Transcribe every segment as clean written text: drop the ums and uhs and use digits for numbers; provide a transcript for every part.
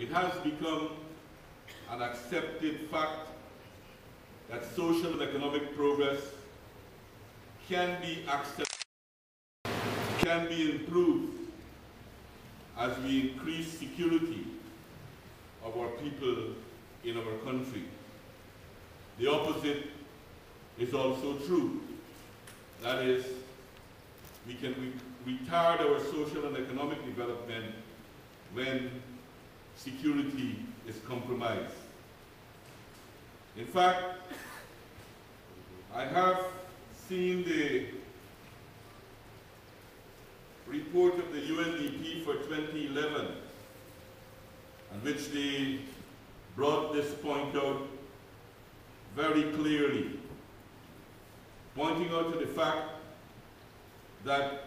It has become an accepted fact that social and economic progress can be improved as we increase security of our people in our country. The opposite is also true. That is, we can retard our social and economic development when security is compromised. In fact, I have seen the report of the UNDP for 2011, in which they brought this point out very clearly, pointing out to the fact that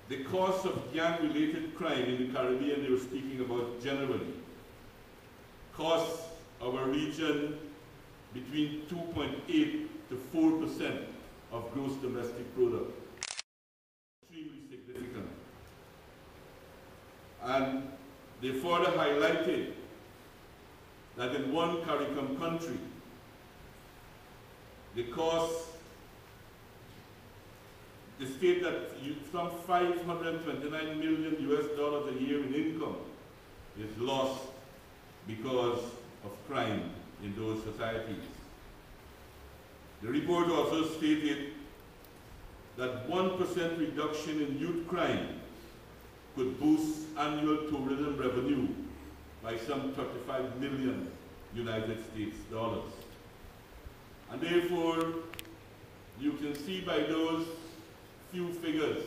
the cost of gang-related crime in the Caribbean, they were speaking about generally, costs our region between 2.8 to 4% of gross domestic product. Extremely significant. And they further highlighted that in one CARICOM country, the cost, they state that some $529 million a year in income is lost because of crime in those societies. The report also stated that 1% reduction in youth crime could boost annual tourism revenue by some $35 million United States dollars. And therefore, you can see by those few figures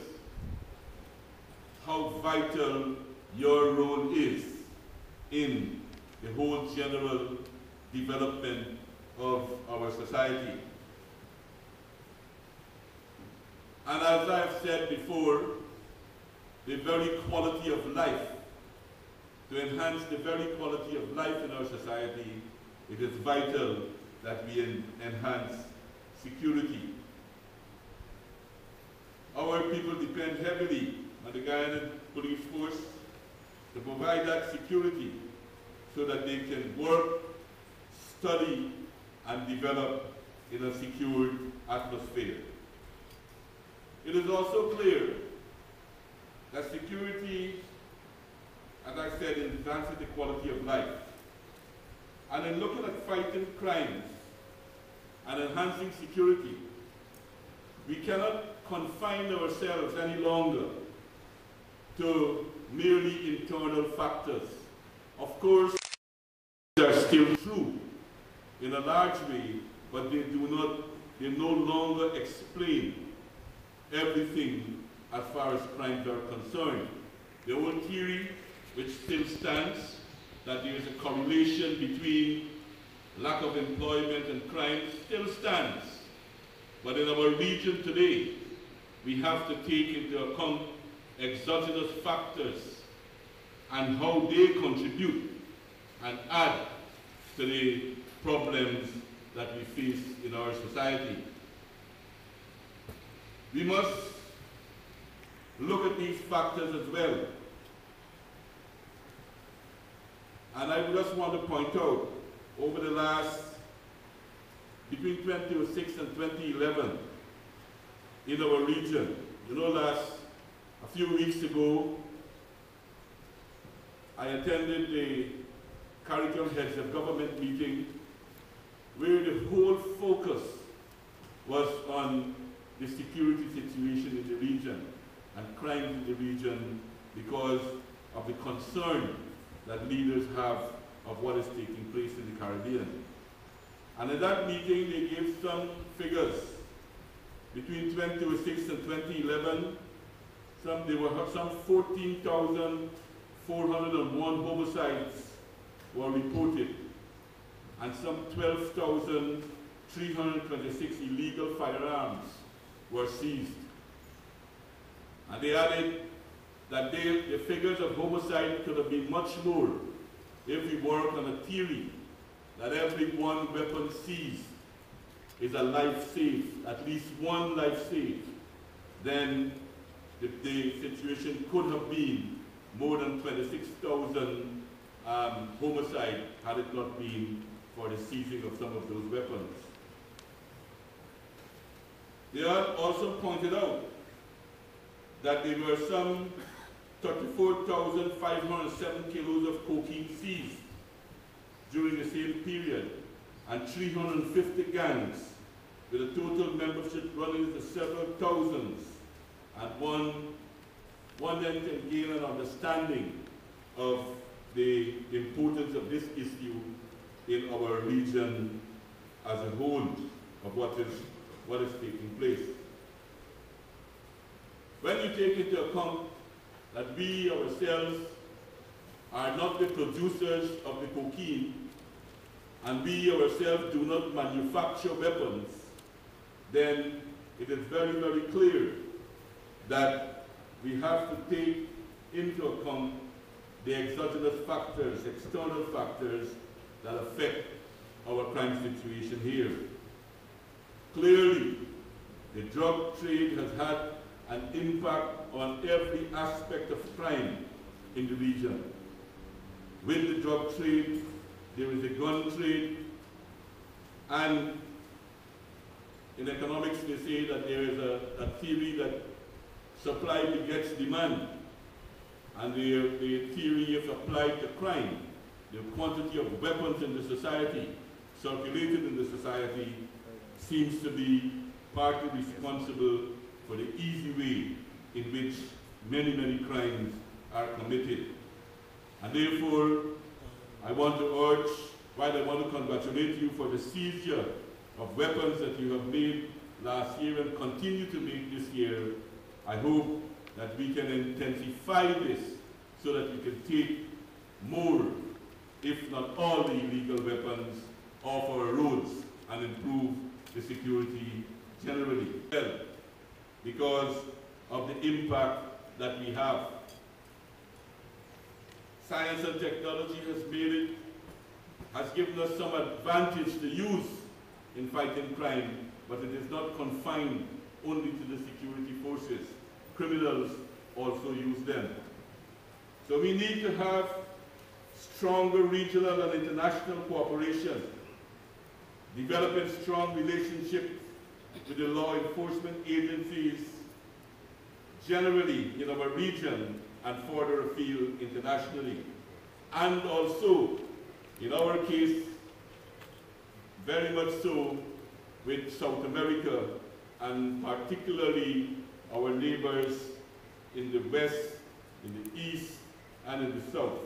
how vital your role is in the whole general development of our society. And as I've said before, the very quality of life, to enhance the very quality of life in our society, it is vital that we enhance security. Our people depend heavily on the Guyanan police force to provide that security so that they can work, study, and develop in a secured atmosphere. It is also clear that security, as I said, enhances the quality of life. And in looking at fighting crimes and enhancing security, we cannot confine ourselves any longer to merely internal factors. Of course, they are still true in a large way, but they no longer explain everything as far as crimes are concerned. The old theory, which still stands, that there is a correlation between lack of employment and crime, still stands. But in our region today, we have to take into account exogenous factors and how they contribute and add to the problems that we face in our society. We must look at these factors as well. And I just want to point out, over the last, between 2006 and 2011, in our region, a few weeks ago, I attended the CARICOM Heads of Government meeting where the whole focus was on the security situation in the region and crime in the region because of the concern that leaders have of what is taking place in the Caribbean. And in that meeting, they gave some figures. Between 2006 and 2011, there were some 14,401 homicides were reported, and some 12,326 illegal firearms were seized. And they added that the figures of homicide could have been much more if we work on a theory that every one weapon seized is a life saved, at least one life saved. Then the situation could have been more than 26,000 1,000 homicides had it not been for the seizing of some of those weapons. They also pointed out that there were some 34,507 kilos of cocaine seized during the same period, and 350 gangs with a total membership running into several thousands. And one then can gain an understanding of the importance of this issue in our region as a whole, of what is taking place. When you take into account that we ourselves are not the producers of the cocaine, and we ourselves do not manufacture weapons, then it is very, very clear that we have to take into account the exogenous factors, external factors that affect our crime situation here. Clearly, the drug trade has had an impact on every aspect of crime in the region. With the drug trade, there is a gun trade, and in economics they say that there is a theory that supply begets demand, and the theory, if applied to crime, the quantity of weapons in the society, circulated in the society, seems to be partly responsible for the easy way in which many, many crimes are committed. And therefore, I want to urge, while I want to congratulate you for the seizure of weapons that you have made last year and continue to make this year, I hope that we can intensify this so that we can take more, if not all, the illegal weapons off our roads and improve the security generally, because of the impact that we have. Science and technology has given us some advantage to use in fighting crime, but it is not confined only to the security forces. Criminals also use them. So we need to have stronger regional and international cooperation, developing strong relationships with the law enforcement agencies generally in our region and further afield internationally. And also, in our case, very much so with South America, and particularly our neighbors in the west, in the east, and in the south.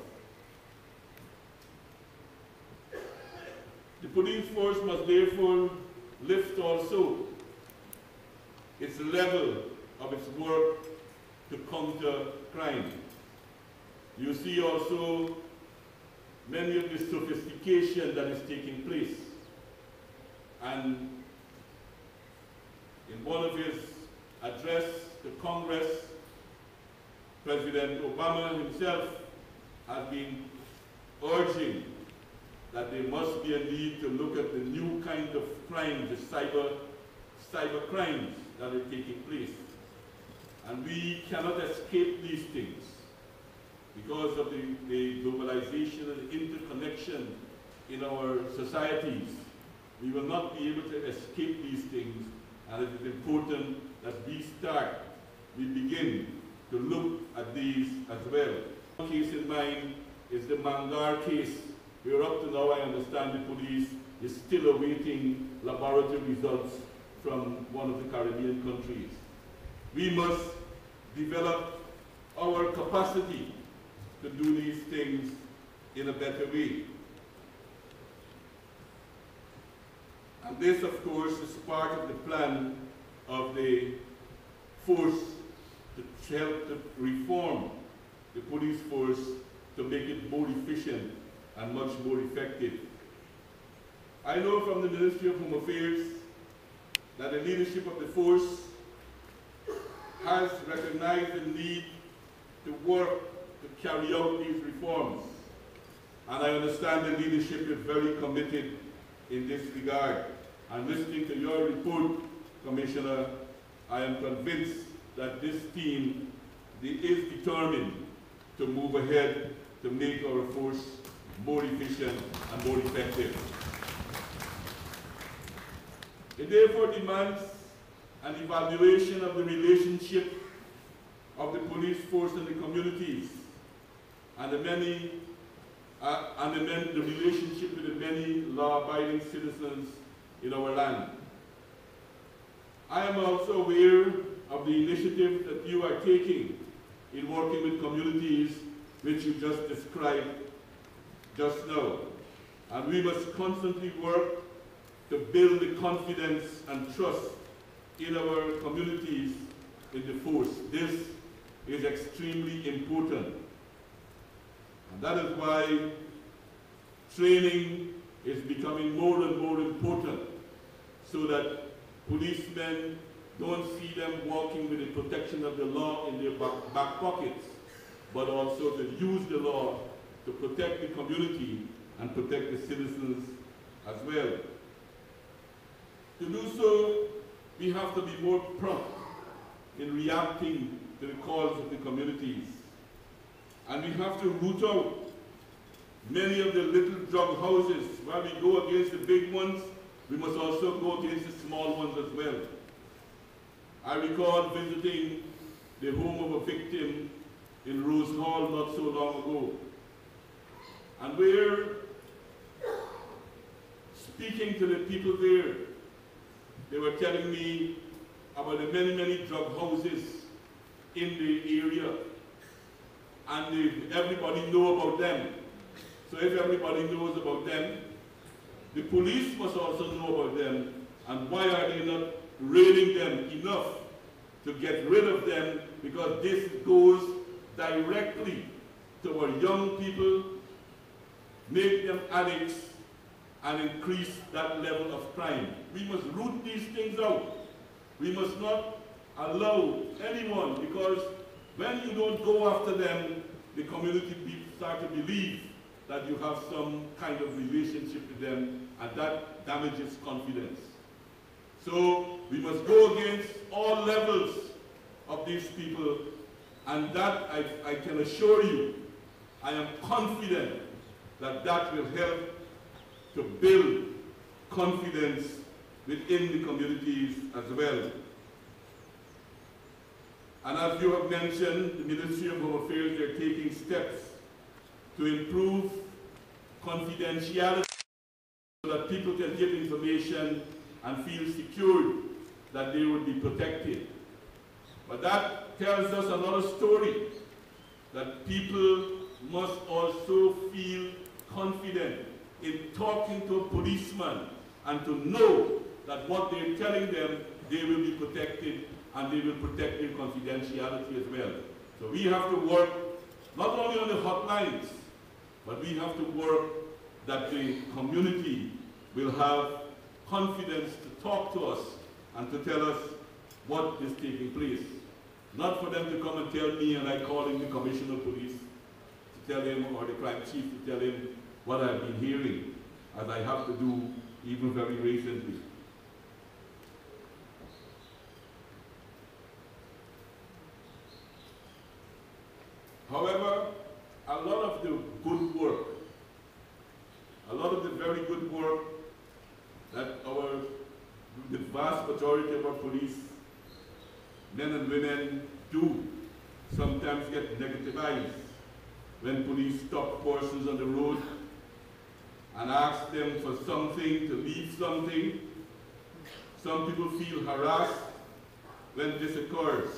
The police force must therefore lift also its level of its work to counter crime. You see also many of the sophistication that is taking place. And in one of his address to Congress, President Obama himself has been urging that there must be a need to look at the new kind of crime, the cyber crimes that are taking place. And we cannot escape these things because of the globalization and the interconnection in our societies. We will not be able to escape these things, and it is important that we begin to look at these as well. One case in mind is the Mangar case, where up to now I understand the police is still awaiting laboratory results from one of the Caribbean countries. We must develop our capacity to do these things in a better way. And this, of course, is part of the plan of the force to help to reform the police force to make it more efficient and much more effective. I know from the Ministry of Home Affairs that the leadership of the force has recognized the need to work to carry out these reforms. And I understand the leadership is very committed in this regard. And listening to your report, Commissioner, I am convinced that this team is determined to move ahead to make our force more efficient and more effective. It therefore demands an evaluation of the relationship of the police force and the communities, and the relationship with the many law-abiding citizens in our land. I am also aware of the initiative that you are taking in working with communities which you just described just now. And we must constantly work to build the confidence and trust in our communities in the force. This is extremely important. And that is why training is becoming more and more important, so that policemen don't see them walking with the protection of the law in their back pockets, but also to use the law to protect the community and protect the citizens as well. To do so, we have to be more prompt in reacting to the calls of the communities. And we have to root out many of the little drug houses. While we go against the big ones, we must also go against the small ones as well. I recall visiting the home of a victim in Rose Hall not so long ago. And we're speaking to the people there. They were telling me about the many, many drug houses in the area. And everybody knows about them. So if everybody knows about them, the police must also know about them. And why are they not raiding them enough to get rid of them? Because this goes directly to our young people, make them addicts, and increase that level of crime. We must root these things out. We must not allow anyone, because when you don't go after them, the community start to believe that you have some kind of relationship with them, and that damages confidence. So we must go against all levels of these people, and that I can assure you, I am confident that that will help to build confidence within the communities as well. And as you have mentioned, the Ministry of Home Affairs, they're taking steps to improve confidentiality so that people can get information and feel secured that they will be protected. But that tells us another story, that people must also feel confident in talking to a policeman and to know that what they're telling them, they will be protected and they will protect their confidentiality as well. So we have to work not only on the hotlines, but we have to work that the community will have confidence to talk to us and to tell us what is taking place. Not for them to come and tell me and I call in the Commissioner of Police to tell him, or the crime chief to tell him what I've been hearing, as I have to do even very recently. However, a lot of the good work, a lot of the very good work that the vast majority of our police, men and women, do sometimes get negativized when police stop persons on the road and ask them for something, to leave something. Some people feel harassed when this occurs.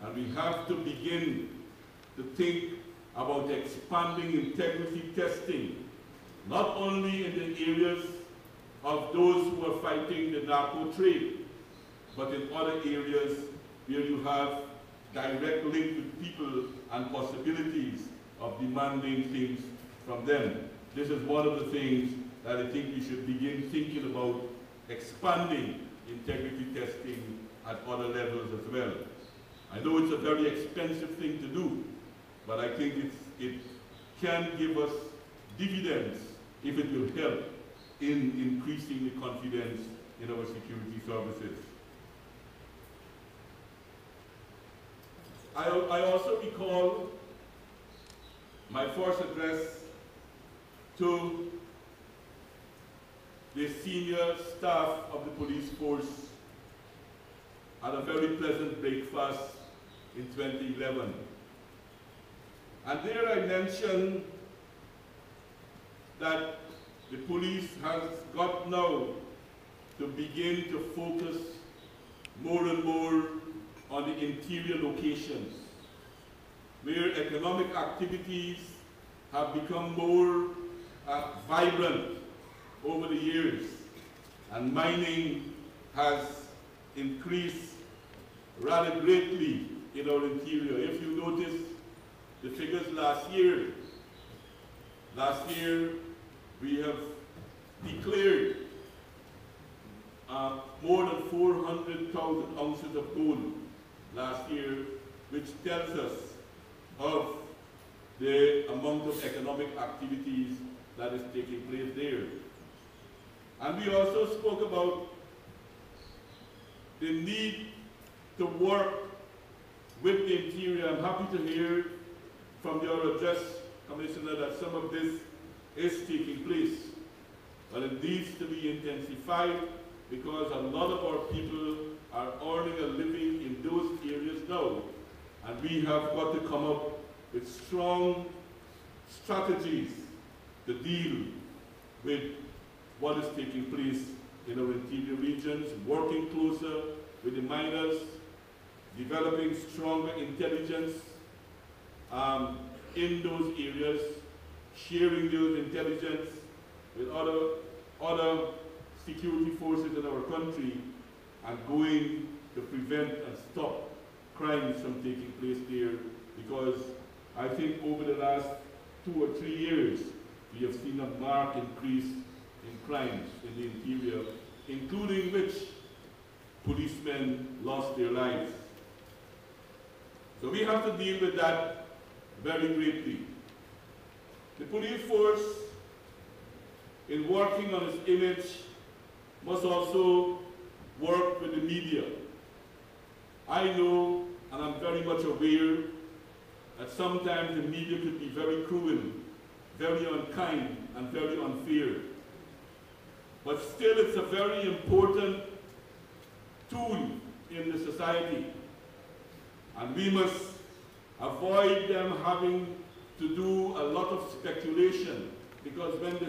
And we have to begin to think about expanding integrity testing, not only in the areas of those who are fighting the narco trade, but in other areas where you have direct link with people and possibilities of demanding things from them. This is one of the things that I think we should begin thinking about, expanding integrity testing at other levels as well. I know it's a very expensive thing to do, but I think it can give us dividends if it will help in increasing the confidence in our security services. I also recall my first address to the senior staff of the police force at a very pleasant breakfast in 2011. And there I mentioned that the police has got now to begin to focus more and more on the interior locations, where economic activities have become more vibrant over the years, and mining has increased rather greatly in our interior. If you notice the figures last year we have declared more than 400,000 ounces of gold last year, which tells us of the amount of economic activities that is taking place there. And we also spoke about the need to work with the interior. I'm happy to hear from your address, Commissioner, that some of this is taking place. But it needs to be intensified because a lot of our people are earning a living in those areas now. And we have got to come up with strong strategies to deal with what is taking place in our interior regions, working closer with the miners, developing stronger intelligence in those areas, sharing those intelligence with other security forces in our country, and going to prevent and stop crimes from taking place there, because I think over the last 2 or 3 years, we have seen a marked increase in crimes in the interior, including which policemen lost their lives. So we have to deal with that very greatly. The police force, in working on its image, must also work with the media. I know, and I'm very much aware, that sometimes the media could be very cruel, very unkind, and very unfair. But still, it's a very important tool in the society. And we must avoid them having to do a lot of speculation, because when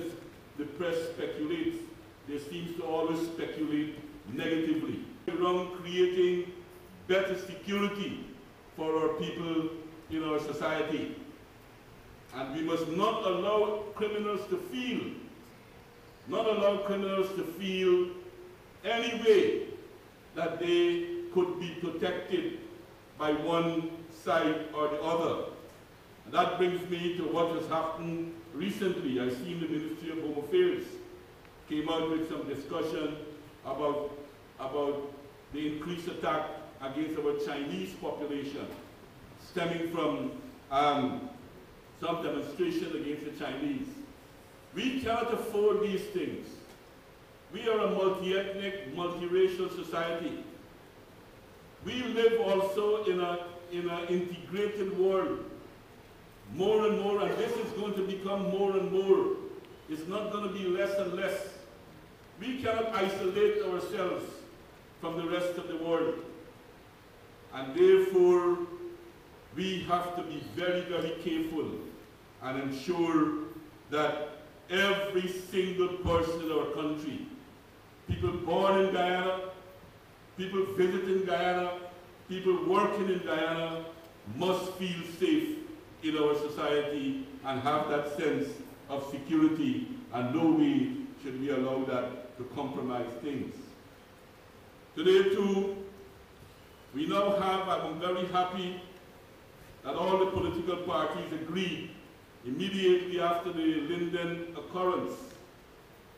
the press speculates, they seem to always speculate negatively. Around creating better security for our people in our society. And we must not allow criminals to feel any way that they could be protected by one side or the other. And that brings me to what has happened recently. I've seen the Ministry of Home Affairs came out with some discussion about the increased attack against our Chinese population, stemming from some demonstration against the Chinese. We cannot afford these things. We are a multi-ethnic, multiracial society. We live also in an integrated world, more and more, and this is going to become more and more. It's not going to be less and less. We cannot isolate ourselves from the rest of the world. And therefore, we have to be very, very careful and ensure that every single person in our country, people born in Guyana, people visiting Guyana, people working in Guyana, must feel safe in our society and have that sense of security, and no way should we allow that to compromise things. Today too, we now have, I'm very happy that all the political parties agreed immediately after the Linden occurrence,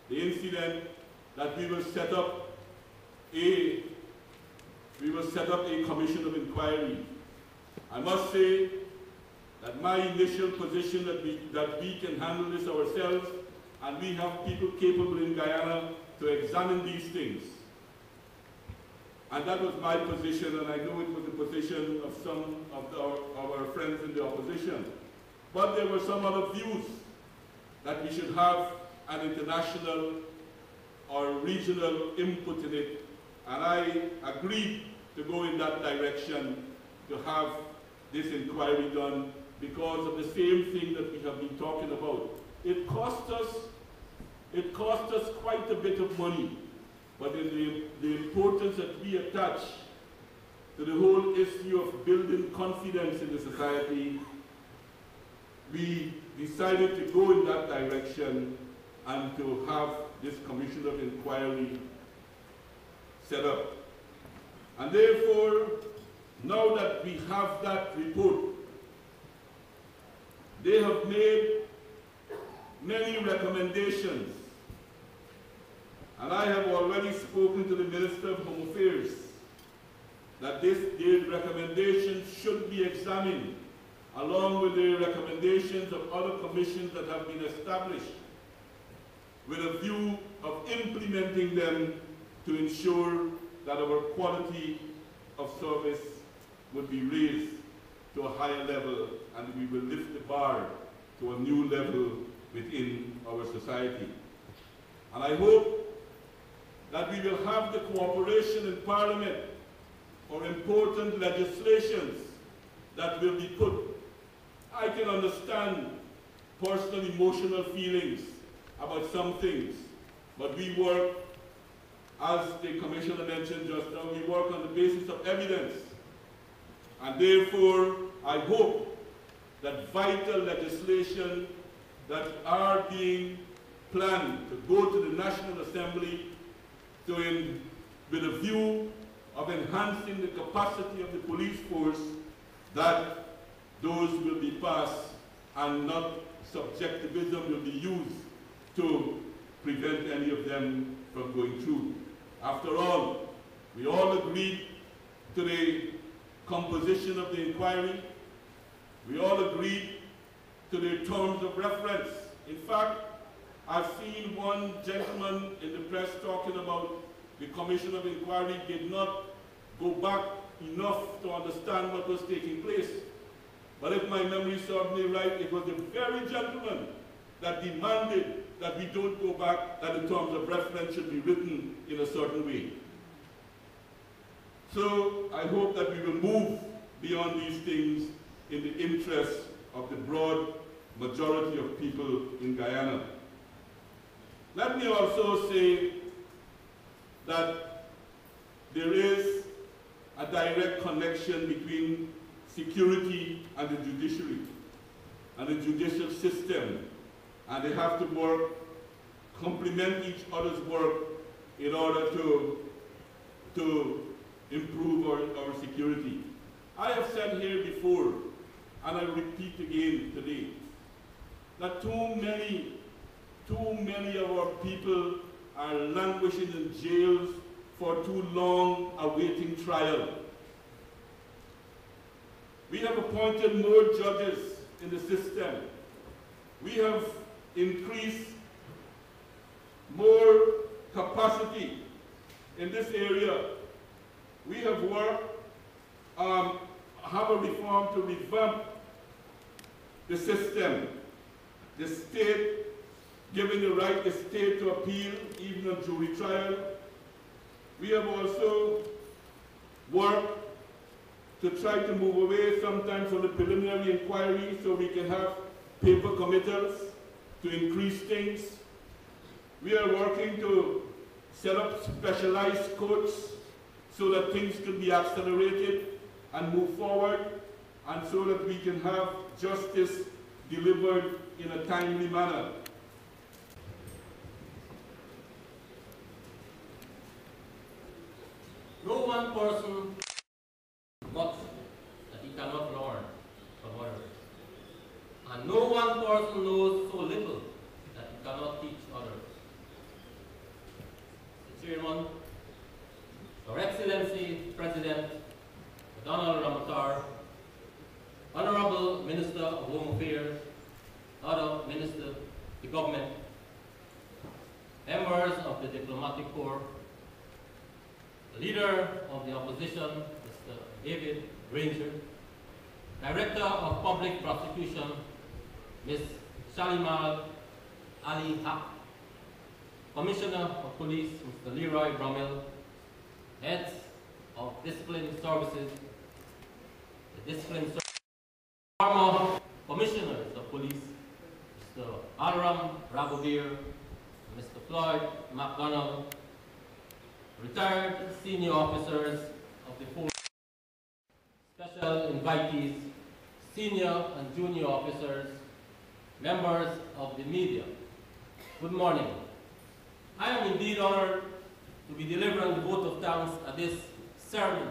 the incident, that we will set up a commission of inquiry. I must say that my initial position that we can handle this ourselves, and we have people capable in Guyana to examine these things. And that was my position, and I know it was the position of some of our friends in the opposition. But there were some other views that we should have an international or regional input in it, and I agreed to go in that direction to have this inquiry done because of the same thing that we have been talking about. It cost us quite a bit of money, but in the importance that we attach to the whole issue of building confidence in the society, we decided to go in that direction and to have this commission of inquiry set up. And therefore, now that we have that report, they have made many recommendations. And I have already spoken to the Minister of Home Affairs that their recommendations should be examined along with the recommendations of other commissions that have been established with a view of implementing them to ensure that our quality of service would be raised to a higher level and we will lift the bar to a new level within our society. And I hope that we will have the cooperation in Parliament for important legislations that will be put. I can understand personal emotional feelings about some things, but we work, as the Commissioner mentioned just now, we work on the basis of evidence. And therefore, I hope that vital legislation that are being planned to go to the National Assembly with a view of enhancing the capacity of the police force, that those will be passed and not subjectivism will be used to prevent any of them from going through. After all, we all agreed to the composition of the inquiry. We all agreed to the terms of reference. In fact, I've seen one gentleman in the press talking about the Commission of Inquiry did not go back enough to understand what was taking place. But if my memory serves me right, it was the very gentleman that demanded that we don't go back, that the terms of reference should be written in a certain way. So I hope that we will move beyond these things in the interest of the broad majority of people in Guyana. Let me also say that there is a direct connection between security and the judiciary and the judicial system, and they have to work, complement each other's work in order to improve our security. I have said here before, and I repeat again today, that too many of our people are languishing in jails for too long awaiting trial. We have appointed more judges in the system. We have increased more capacity in this area. We have worked, have a reform to revamp the system, the state, giving the right the state to appeal even on jury trial. We have also worked to try to move away sometimes from the preliminary inquiry so we can have paper committals to increase things. We are working to set up specialized courts so that things can be accelerated and move forward, and so that we can have justice delivered in a timely manner. No one person much that he cannot learn from others. And no one person knows so little that he cannot teach others. Mr. Chairman, Your Excellency President Donald Ramotar, Honorable Minister of Home Affairs, other ministers, the government, members of the diplomatic corps, the leader of the opposition, Mr. David Granger, Director of Public Prosecution, Ms. Shalimal Ali Haq, Commissioner of Police, Mr. Leroy Bromell, Heads of Discipline Services, the Discipline Services, former Commissioners of Police, Mr. Alram Rabovir, Mr. Floyd McDonald, retired senior officers of the force, special invitees, senior and junior officers, members of the media. Good morning. I am indeed honored to be delivering the vote of thanks at this ceremony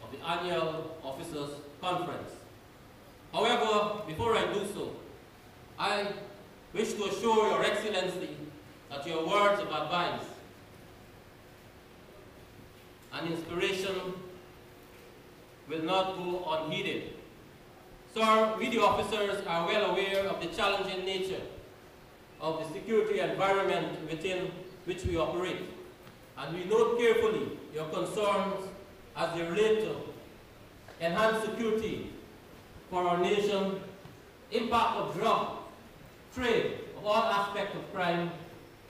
of the annual Officers Conference. However, before I do so, I wish to assure Your Excellency that your words of advice and inspiration will not go unheeded. Sir, we the officers are well aware of the challenging nature of the security environment within which we operate, and we note carefully your concerns as they relate to enhanced security for our nation, impact of drug, trade of all aspects of crime,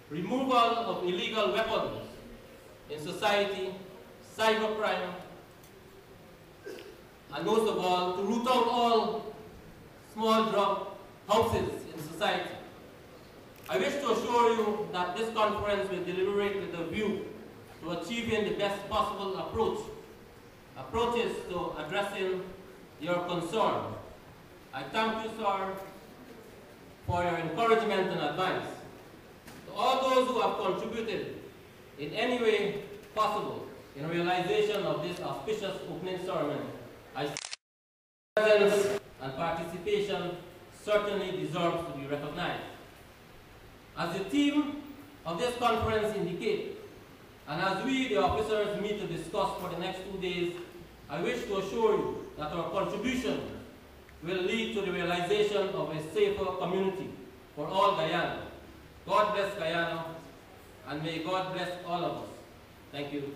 removal of illegal weapons in society, cybercrime, and most of all, to root out all small drug houses in society. I wish to assure you that this conference will deliberate with a view to achieving the best possible approaches to addressing your concern. I thank you, sir, for your encouragement and advice. To all those who have contributed in any way possible in realization of this auspicious opening ceremony, I say presence and participation certainly deserves to be recognized. As the theme of this conference indicates, and as we, the officers, meet to discuss for the next 2 days, I wish to assure you that our contribution will lead to the realization of a safer community for all Guyana. God bless Guyana, and may God bless all of us. Thank you.